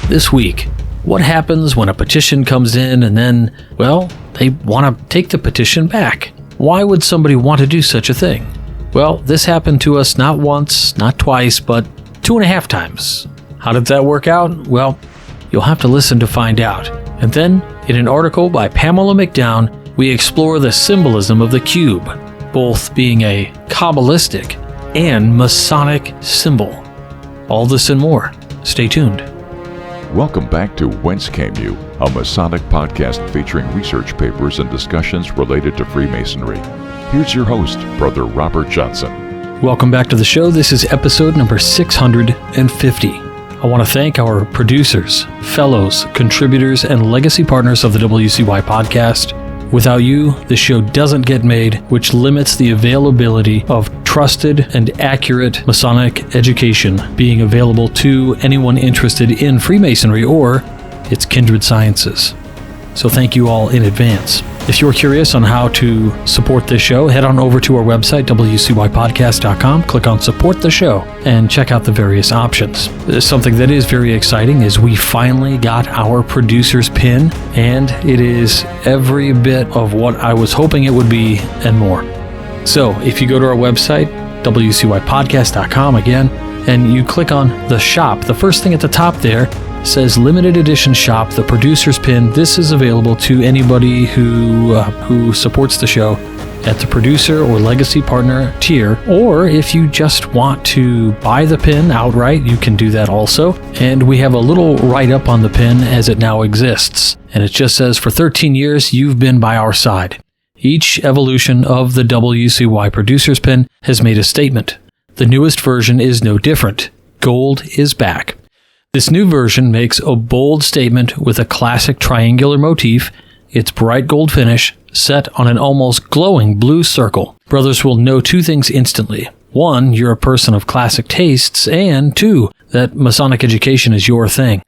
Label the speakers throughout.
Speaker 1: This week, what happens when a petition comes in and then, well, they want to take the petition back? Why would somebody want to do such a thing? Well, this happened to us not once, not twice, but 2.5 times. How did that work out? Well, you'll have to listen to find out. And then, in an article by Pamela McDowne, we explore the symbolism of the cube, both being a Kabbalistic and Masonic symbol. All this and more. Stay tuned.
Speaker 2: Welcome back to Whence Came You, a Masonic podcast featuring research papers and discussions related to Freemasonry. Here's your host, Brother Robert Johnson.
Speaker 1: Welcome back to the show. This is episode number 650. I want to thank our producers, fellows, contributors, and legacy partners of the WCY podcast. Without you, the show doesn't get made, which limits the availability of trusted and accurate Masonic education being available to anyone interested in Freemasonry or its kindred sciences. So thank you all in advance. If you're curious on how to support this show, head on over to our website, wcypodcast.com, click on Support the Show, and check out the various options. Something that is very exciting is we finally got our producer's pin, and it is every bit of what I was hoping it would be and more. So if you go to our website, wcypodcast.com again, and you click on the shop, the first thing at the top there says limited edition shop, the producer's pin. This is available to anybody who supports the show at the producer or legacy partner tier, or if you just want to buy the pin outright, you can do that also. And we have a little write-up on the pin as it now exists, and it just says, for 13 years you've been by our side. Each evolution of the WCY producer's pin has made a statement. The newest version is no different. Gold is back. This new version makes a bold statement with a classic triangular motif, its bright gold finish, set on an almost glowing blue circle. Brothers will know two things instantly. One, you're a person of classic tastes, and two, that Masonic education is your thing.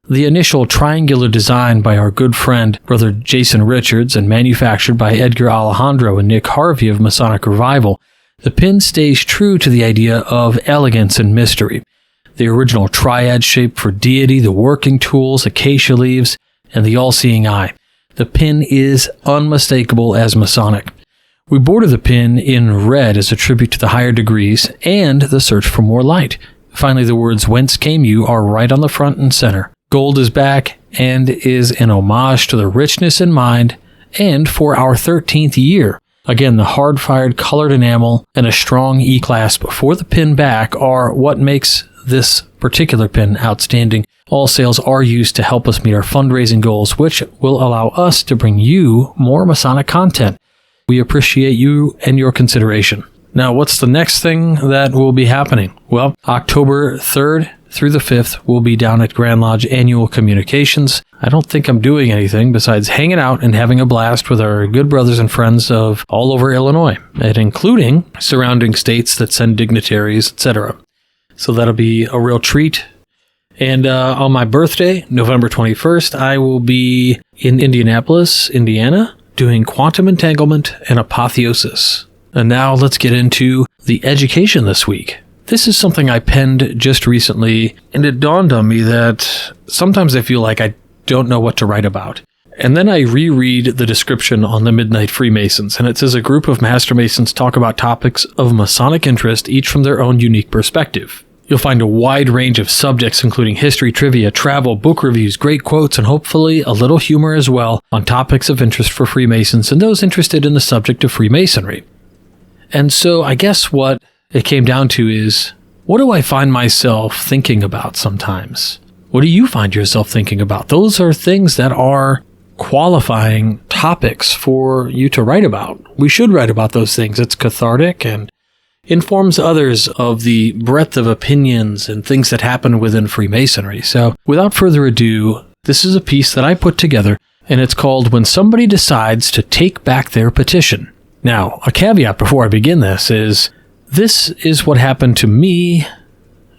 Speaker 1: The initial triangular design by our good friend, Brother Jason Richards, and manufactured by Edgar Alejandro and Nick Harvey of Masonic Revival, the pin stays true to the idea of elegance and mystery. The original triad shape for deity, the working tools, acacia leaves, and the all-seeing eye. The pin is unmistakable as Masonic. We border the pin in red as a tribute to the higher degrees and the search for more light. Finally, the words "Whence Came You" are right on the front and center. Gold is back and is an homage to the richness in mind and for our 13th year. Again, the hard-fired colored enamel and a strong E-clasp for the pin back are what makes this particular pin outstanding. All sales are used to help us meet our fundraising goals, which will allow us to bring you more Masonic content. We appreciate you and your consideration. Now, what's the next thing that will be happening? Well, October 3rd through the 5th, we'll be down at Grand Lodge Annual Communications. I don't think I'm doing anything besides hanging out and having a blast with our good brothers and friends of all over Illinois, and including surrounding states that send dignitaries, etc. So that'll be a real treat. And on my birthday, November 21st, I will be in Indianapolis, Indiana, doing quantum entanglement and apotheosis. And now let's get into the education this week. This is something I penned just recently, and it dawned on me that sometimes I feel like I don't know what to write about. And then I reread the description on the Midnight Freemasons, and it says a group of Master Masons talk about topics of Masonic interest, each from their own unique perspective. You'll find a wide range of subjects, including history, trivia, travel, book reviews, great quotes, and hopefully a little humor as well on topics of interest for Freemasons and those interested in the subject of Freemasonry. And so I guess what it came down to is, what do I find myself thinking about sometimes? What do you find yourself thinking about? Those are things that are qualifying topics for you to write about. We should write about those things. It's cathartic and informs others of the breadth of opinions and things that happen within Freemasonry. So without further ado, this is a piece that I put together, and it's called When Somebody Decides to Take Back Their Petition. Now, a caveat before I begin this is what happened to me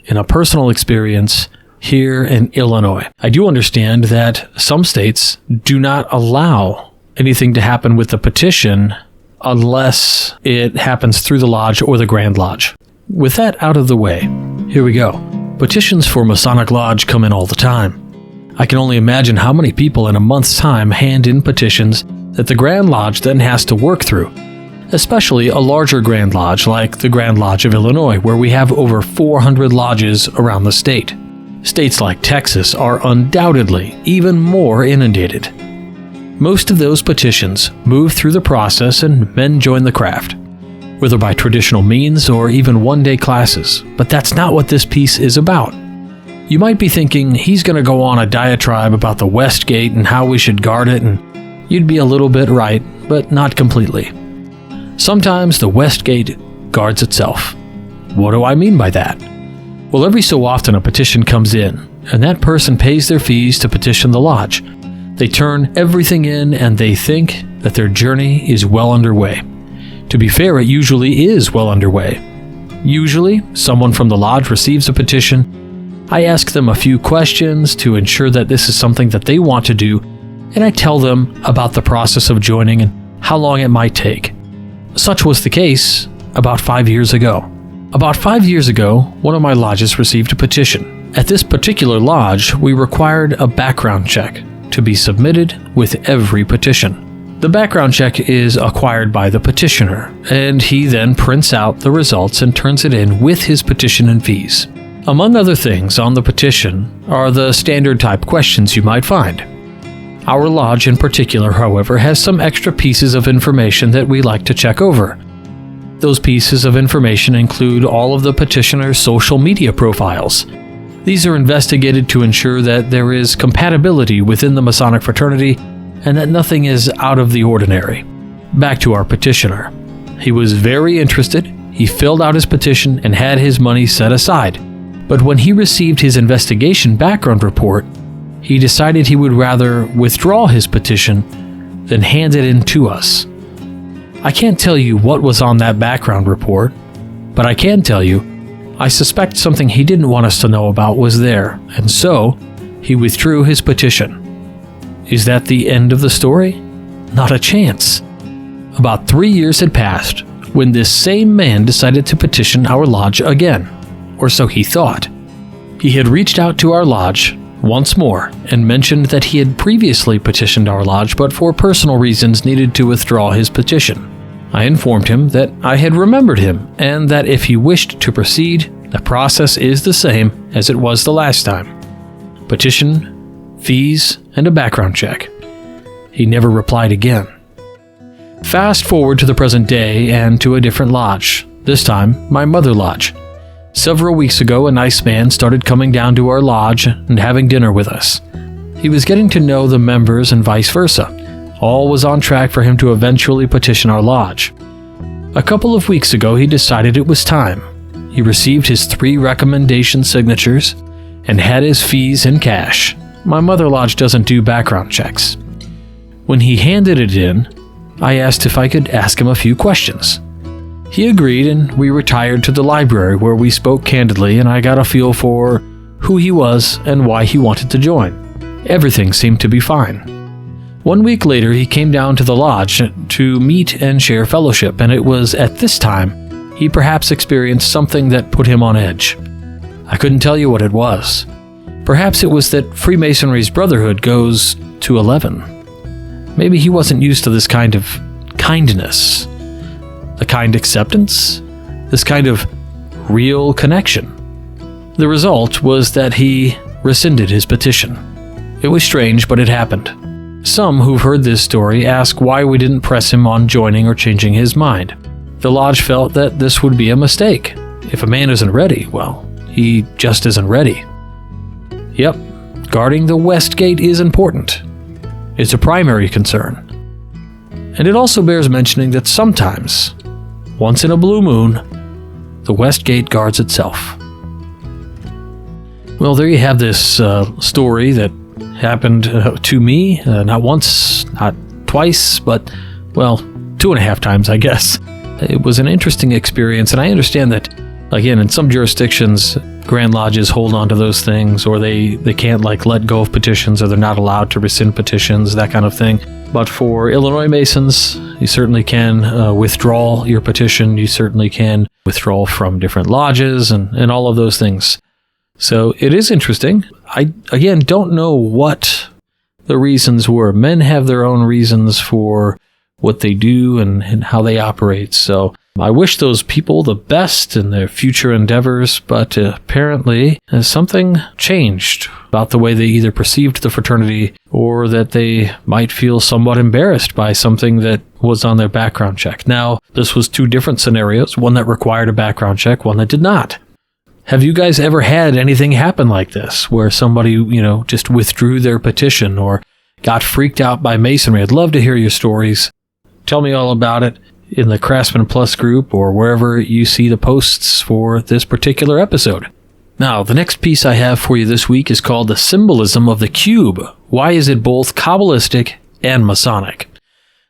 Speaker 1: in a personal experience here in Illinois. I do understand that some states do not allow anything to happen with the petition unless it happens through the lodge or the Grand Lodge. With that out of the way, here we go. Petitions for Masonic Lodge come in all the time. I can only imagine how many people in a month's time hand in petitions that the Grand Lodge then has to work through, especially a larger Grand Lodge like the Grand Lodge of Illinois, where we have over 400 lodges around the state. States like Texas are undoubtedly even more inundated. Most of those petitions move through the process and men join the craft, whether by traditional means or even one-day classes, but that's not what this piece is about. You might be thinking he's going to go on a diatribe about the West Gate and how we should guard it, and you'd be a little bit right, but not completely. Sometimes the West Gate guards itself. What do I mean by that? Well, every so often a petition comes in, and that person pays their fees to petition the lodge. They turn everything in, and they think that their journey is well underway. To be fair, it usually is well underway. Usually, someone from the lodge receives a petition. I ask them a few questions to ensure that this is something that they want to do, and I tell them about the process of joining and how long it might take. Such was the case about 5 years ago. About 5 years ago, one of my lodges received a petition. At this particular lodge, we required a background check to be submitted with every petition. The background check is acquired by the petitioner, and he then prints out the results and turns it in with his petition and fees. Among other things on the petition are the standard type questions you might find. Our lodge in particular, however, has some extra pieces of information that we like to check over. Those pieces of information include all of the petitioner's social media profiles. These are investigated to ensure that there is compatibility within the Masonic fraternity and that nothing is out of the ordinary. Back to our petitioner. He was very interested, he filled out his petition and had his money set aside. But when he received his investigation background report, he decided he would rather withdraw his petition than hand it in to us. I can't tell you what was on that background report, but I can tell you, I suspect something he didn't want us to know about was there, and so he withdrew his petition. Is that the end of the story? Not a chance. About 3 years had passed when this same man decided to petition our lodge again, or so he thought. He had reached out to our lodge once more and mentioned that he had previously petitioned our lodge but for personal reasons needed to withdraw his petition. I informed him that I had remembered him and that if he wished to proceed, the process is the same as it was the last time. Petition, fees, and a background check. He never replied again. Fast forward to the present day and to a different lodge, this time my mother lodge. Several weeks ago, a nice man started coming down to our lodge and having dinner with us. He was getting to know the members and vice versa. All was on track for him to eventually petition our lodge. A couple of weeks ago, he decided it was time. He received his 3 recommendation signatures and had his fees in cash. My mother lodge doesn't do background checks. When he handed it in, I asked if I could ask him a few questions. He agreed, and we retired to the library where we spoke candidly, and I got a feel for who he was and why he wanted to join. Everything seemed to be fine. 1 week later, he came down to the lodge to meet and share fellowship, and it was at this time he perhaps experienced something that put him on edge. I couldn't tell you what it was. Perhaps it was that Freemasonry's brotherhood goes to 11. Maybe he wasn't used to this kind of kindness. The kind acceptance, this kind of real connection. The result was that he rescinded his petition. It was strange, but it happened. Some who've heard this story ask why we didn't press him on joining or changing his mind. The lodge felt that this would be a mistake. If a man isn't ready, well, he just isn't ready. Yep, guarding the West Gate is important. It's a primary concern. And it also bears mentioning that sometimes, once in a blue moon, the West Gate guards itself. Well, there you have this story that happened to me, not once, not twice, but, well, 2.5 times, I guess. It was an interesting experience, and I understand that, again, in some jurisdictions, Grand Lodges hold on to those things, or they can't, let go of petitions, or they're not allowed to rescind petitions, that kind of thing. But for Illinois Masons, you certainly can withdraw your petition. You certainly can withdraw from different lodges and all of those things. So it is interesting. I, again, don't know what the reasons were. Men have their own reasons for what they do and how they operate. So I wish those people the best in their future endeavors, but apparently something changed about the way they either perceived the fraternity or that they might feel somewhat embarrassed by something that was on their background check. Now, this was two different scenarios, one that required a background check, one that did not. Have you guys ever had anything happen like this, where somebody, just withdrew their petition or got freaked out by Masonry? I'd love to hear your stories. Tell me all about it in the Craftsman Plus group or wherever you see the posts for this particular episode. Now, the next piece I have for you this week is called The Symbolism of the Cube. Why is it both Kabbalistic and Masonic?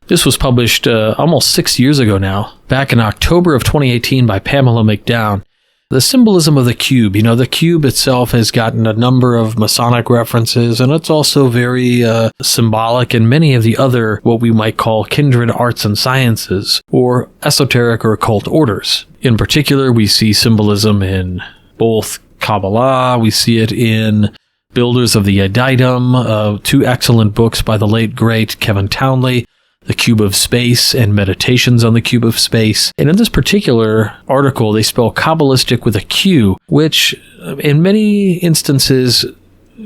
Speaker 1: This was published almost 6 years ago now, back in October of 2018 by Pamela McDowne. The symbolism of the cube. The cube itself has gotten a number of Masonic references, and it's also very symbolic in many of the other, what we might call kindred arts and sciences, or esoteric or occult orders. In particular, we see symbolism in both Kabbalah, we see it in Builders of the Addaitum, two excellent books by the late, great Kevin Townley, The Cube of Space and Meditations on the Cube of Space. And in this particular article, they spell Kabbalistic with a Q, which in many instances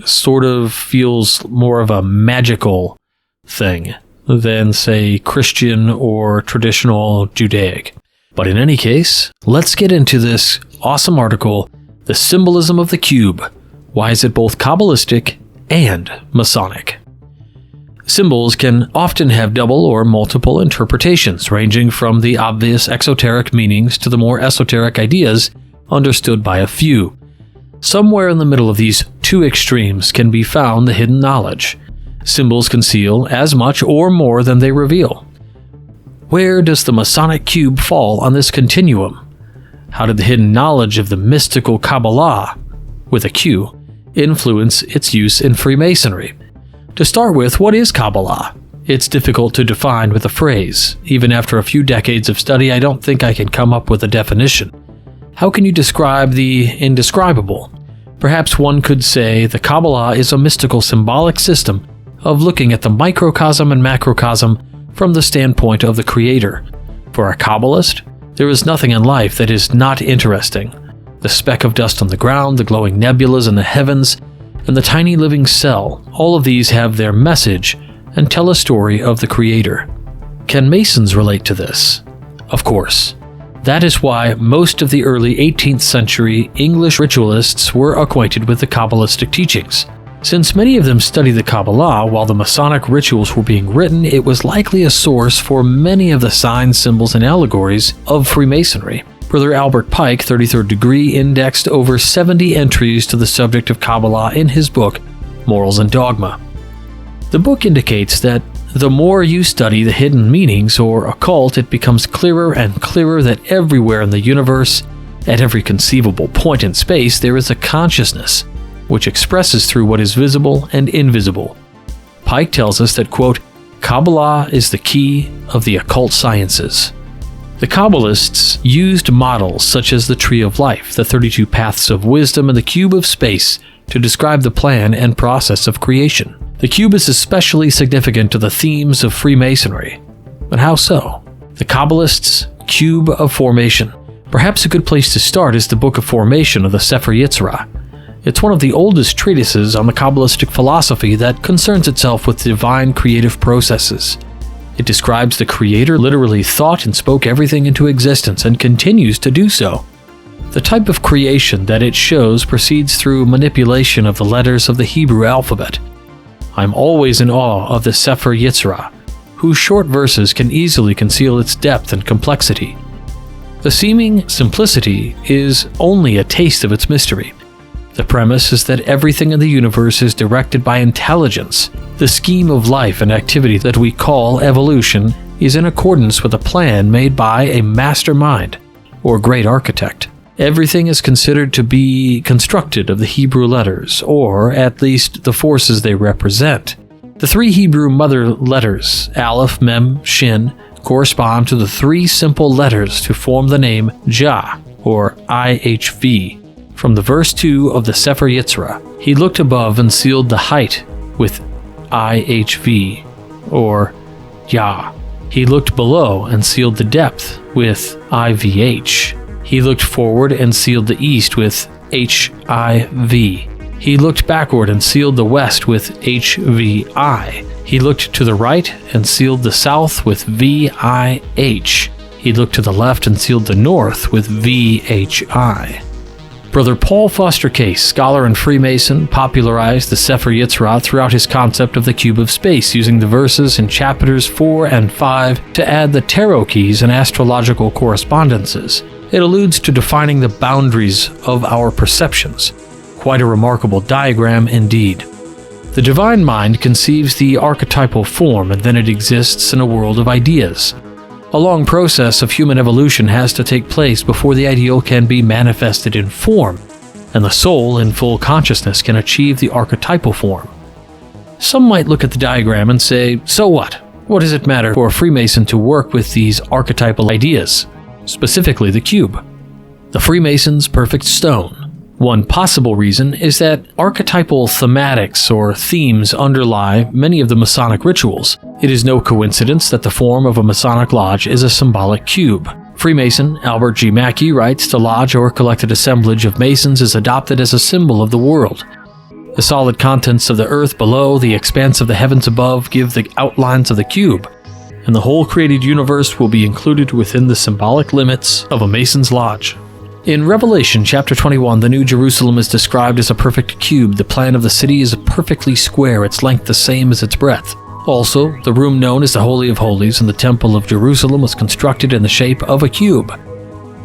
Speaker 1: sort of feels more of a magical thing than, say, Christian or traditional Judaic. But in any case, let's get into this awesome article, The Symbolism of the Cube. Why is it both Kabbalistic and Masonic? Symbols can often have double or multiple interpretations, ranging from the obvious exoteric meanings to the more esoteric ideas understood by a few. Somewhere in the middle of these two extremes can be found the hidden knowledge. Symbols conceal as much or more than they reveal. Where does the Masonic cube fall on this continuum? How did the hidden knowledge of the mystical Kabbalah, with a Q, influence its use in Freemasonry? To start with, what is Kabbalah? It's difficult to define with a phrase. Even after a few decades of study, I don't think I can come up with a definition. How can you describe the indescribable? Perhaps one could say the Kabbalah is a mystical symbolic system of looking at the microcosm and macrocosm from the standpoint of the Creator. For a Kabbalist, there is nothing in life that is not interesting. The speck of dust on the ground, the glowing nebulas in the heavens, and the tiny living cell, all of these have their message and tell a story of the Creator. Can Masons relate to this? Of course. That is why most of the early 18th century English ritualists were acquainted with the Kabbalistic teachings. Since many of them studied the Kabbalah while the Masonic rituals were being written, it was likely a source for many of the signs, symbols, and allegories of Freemasonry. Brother Albert Pike, 33rd Degree, indexed over 70 entries to the subject of Kabbalah in his book, Morals and Dogma. The book indicates that the more you study the hidden meanings or occult, it becomes clearer and clearer that everywhere in the universe, at every conceivable point in space, there is a consciousness which expresses through what is visible and invisible. Pike tells us that, quote, Kabbalah is the key of the occult sciences. The Kabbalists used models such as the Tree of Life, the 32 Paths of Wisdom, and the Cube of Space to describe the plan and process of creation. The cube is especially significant to the themes of Freemasonry. But how so? The Kabbalists' Cube of Formation. Perhaps a good place to start is the Book of Formation of the Sefer Yetzirah. It's one of the oldest treatises on the Kabbalistic philosophy that concerns itself with divine creative processes. It describes the Creator literally thought and spoke everything into existence and continues to do so. The type of creation that it shows proceeds through manipulation of the letters of the Hebrew alphabet. I'm always in awe of the Sefer Yetzirah, whose short verses can easily conceal its depth and complexity. The seeming simplicity is only a taste of its mystery. The premise is that everything in the universe is directed by intelligence. The scheme of life and activity that we call evolution is in accordance with a plan made by a mastermind or great architect. Everything is considered to be constructed of the Hebrew letters, or at least the forces they represent. The three Hebrew mother letters, Aleph, Mem, Shin, correspond to the three simple letters to form the name Jah, or IHV. From the verse 2 of the Sefer Yetzirah, he looked above and sealed the height with IHV, or Yah. He looked below and sealed the depth with IVH. He looked forward and sealed the east with HIV. He looked backward and sealed the west with HVI. He looked to the right and sealed the south with VIH. He looked to the left and sealed the north with VHI. Brother Paul Foster Case, scholar and Freemason, popularized the Sefer Yetzirah throughout his concept of the cube of space, using the verses in chapters 4 and 5 to add the tarot keys and astrological correspondences. It alludes to defining the boundaries of our perceptions. Quite a remarkable diagram indeed. The divine mind conceives the archetypal form, and then it exists in a world of ideas. A long process of human evolution has to take place before the ideal can be manifested in form, and the soul in full consciousness can achieve the archetypal form. Some might look at the diagram and say, so what? What does it matter for a Freemason to work with these archetypal ideas, specifically the cube? The Freemason's perfect stone. One possible reason is that archetypal thematics or themes underlie many of the Masonic rituals. It is no coincidence that the form of a Masonic lodge is a symbolic cube. Freemason Albert G. Mackey writes, the lodge or collected assemblage of Masons is adopted as a symbol of the world. The solid contents of the earth below, the expanse of the heavens above, give the outlines of the cube, and the whole created universe will be included within the symbolic limits of a Mason's lodge. In Revelation chapter 21, the New Jerusalem is described as a perfect cube. The plan of the city is perfectly square, its length the same as its breadth. Also, the room known as the Holy of Holies in the Temple of Jerusalem was constructed in the shape of a cube.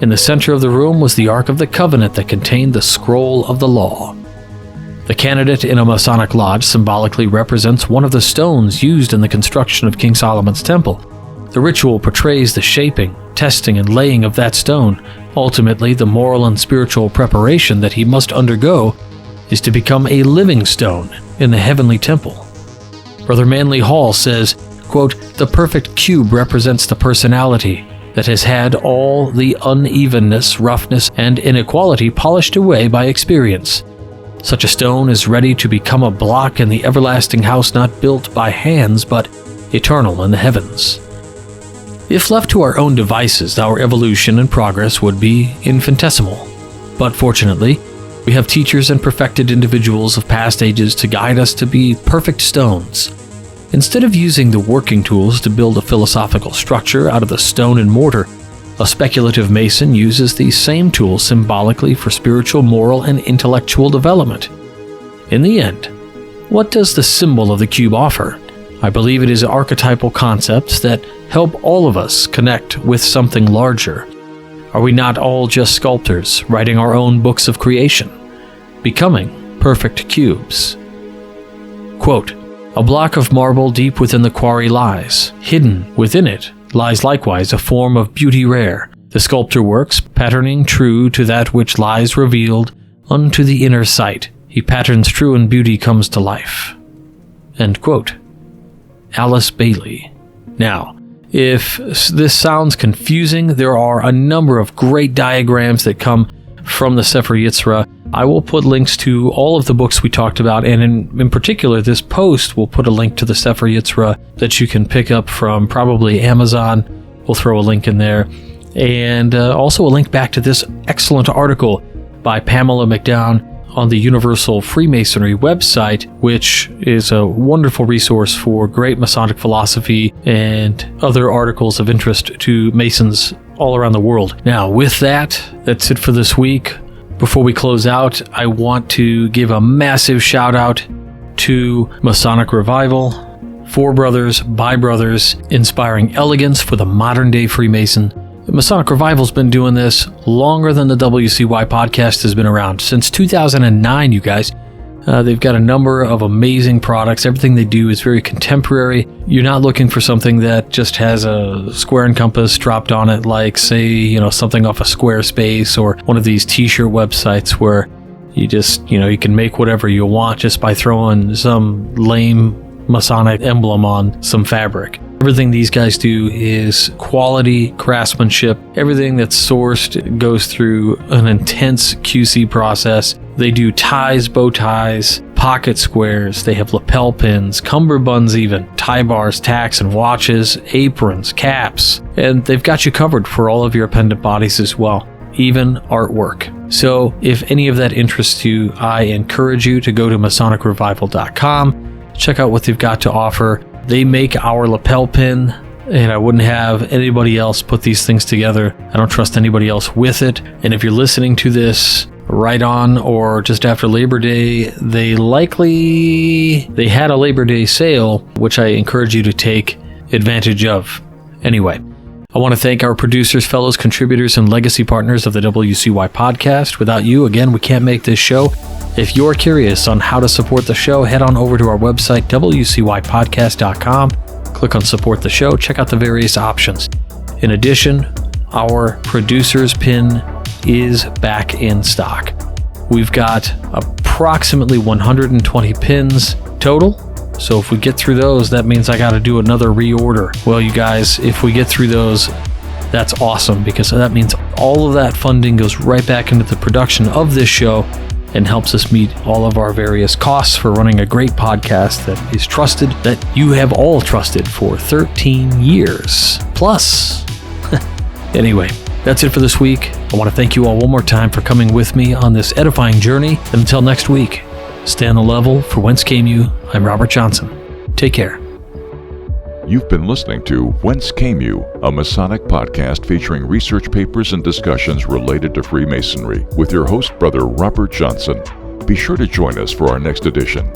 Speaker 1: In the center of the room was the Ark of the Covenant that contained the Scroll of the Law. The candidate in a Masonic lodge symbolically represents one of the stones used in the construction of King Solomon's temple. The ritual portrays the shaping, testing, and laying of that stone. Ultimately, the moral and spiritual preparation that he must undergo is to become a living stone in the heavenly temple. Brother Manly Hall says, quote, the perfect cube represents the personality that has had all the unevenness, roughness, and inequality polished away by experience. Such a stone is ready to become a block in the everlasting house not built by hands but eternal in the heavens. If left to our own devices, our evolution and progress would be infinitesimal. But fortunately, we have teachers and perfected individuals of past ages to guide us to be perfect stones. Instead of using the working tools to build a philosophical structure out of the stone and mortar, a speculative Mason uses these same tools symbolically for spiritual, moral, and intellectual development. In the end, what does the symbol of the cube offer? I believe it is archetypal concepts that help all of us connect with something larger. Are we not all just sculptors writing our own books of creation, becoming perfect cubes? Quote, a block of marble deep within the quarry lies. Hidden within it lies likewise a form of beauty rare. The sculptor works, patterning true to that which lies revealed unto the inner sight. He patterns true and beauty comes to life. End quote. Alice Bailey. Now, if this sounds confusing, there are a number of great diagrams that come from the Sefer Yetzirah. I will put links to all of the books we talked about, and in particular, this post will put a link to the Sefer Yetzirah that you can pick up from probably Amazon. We'll throw a link in there. And also a link back to this excellent article by Pamela McDowne on the Universal Freemasonry website, which is a wonderful resource for great Masonic philosophy and other articles of interest to Masons all around the world. Now, with that, that's it for this week. Before we close out, I want to give a massive shout out to Masonic Revival, for brothers, by brothers, inspiring elegance for the modern day Freemason. Masonic Revival's been doing this longer than the WCY podcast has been around. Since 2009, you guys. They've got a number of amazing products. Everything they do is very contemporary. You're not looking for something that just has a square and compass dropped on it, like, say, something off of Squarespace or one of these t-shirt websites where you just, you can make whatever you want just by throwing some lame Masonic emblem on some fabric. Everything these guys do is quality craftsmanship. Everything that's sourced goes through an intense QC process. They do ties, bow ties, pocket squares. They have lapel pins, cummerbunds even, tie bars, tacks and watches, aprons, caps. And they've got you covered for all of your appendant bodies as well, even artwork. So if any of that interests you, I encourage you to go to MasonicRevival.com, check out what they've got to offer. They make our lapel pin, and I wouldn't have anybody else put these things together. I don't trust anybody else with it. And if you're listening to this right on or just after Labor Day, they had a Labor Day sale, which I encourage you to take advantage of. Anyway, I want to thank our producers, fellows, contributors, and legacy partners of the WCY podcast. Without you, again, we can't make this show. If you're curious on how to support the show, head on over to our website, wcypodcast.com. Click on support the show, check out the various options. In addition, our producer's pin is back in stock. We've got approximately 120 pins total. So if we get through those, that means I got to do another reorder. Well, you guys, if we get through those, that's awesome, because that means all of that funding goes right back into the production of this show and helps us meet all of our various costs for running a great podcast that is trusted, that you have all trusted for 13 years plus. Anyway, that's it for this week. I want to thank you all one more time for coming with me on this edifying journey. And until next week, stay on the level. For Whence Came You, I'm Robert Johnson. Take care.
Speaker 2: You've been listening to Whence Came You, a Masonic podcast featuring research papers and discussions related to Freemasonry with your host, Brother Robert Johnson. Be sure to join us for our next edition.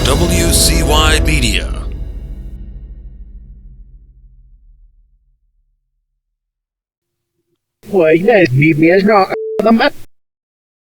Speaker 1: WCY Media.
Speaker 3: Well, you guys beat me as wrong.